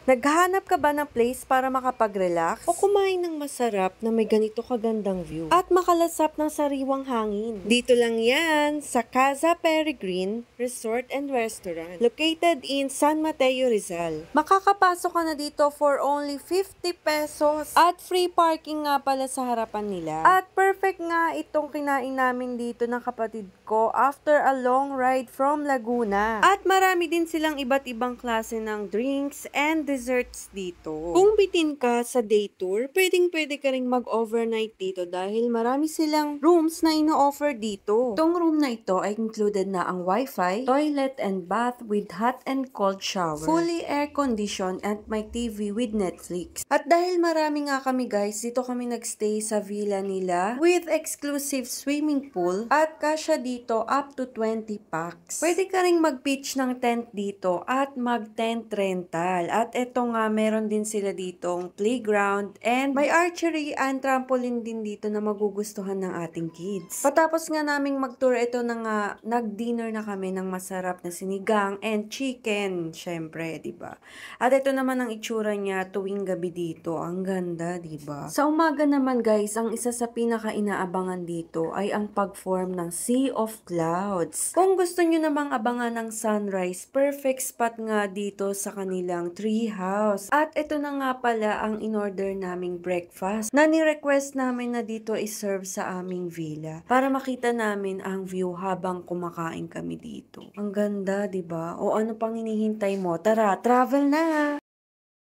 Naghahanap ka ba ng place para makapag-relax o kumain ng masarap na may ganito kagandang view at makalasap ng sariwang hangin? Dito lang yan sa Casa Peregrine Resort and Restaurant located in San Mateo, Rizal. Makakapasok ka na dito for only 50 pesos at free parking nga pala sa harapan nila. At perfect nga itong kinain namin dito ng kapatid ko after a long ride from Laguna. At marami din silang iba't ibang klase ng drinks and desserts dito. Kung bitin ka sa day tour, pwedeng-pwede ka ring mag-overnight dito dahil marami silang rooms na ino-offer dito. Itong room na ito ay included na ang wifi, toilet and bath with hot and cold shower, fully air-conditioned at may TV with Netflix. At dahil marami nga kami guys, dito kami nagstay sa villa nila with exclusive swimming pool at kasya dito up to 20 packs. Pwede ka ring mag-pitch ng tent dito at mag-tent rental. At eto nga, meron din sila ditong playground and may archery and trampoline din dito na magugustuhan ng ating kids. Patapos nga naming mag-tour, ito na nga, nag-dinner na kami ng masarap na sinigang and chicken, syempre, di ba? At ito naman ang itsura niya tuwing gabi dito. Ang ganda, di ba? Sa umaga naman guys, ang isa sa pinaka-inaabangan dito ay ang pag-form ng Sea of Clouds. Kung gusto nyo namang abangan ng sunrise, perfect spot nga dito sa kanilang tree house. At ito na nga pala ang in-order naming breakfast na ni-request namin na dito i-serve sa aming villa para makita namin ang view habang kumakain kami dito. Ang ganda, 'di ba? O ano pang hinihintay mo? Tara, travel na!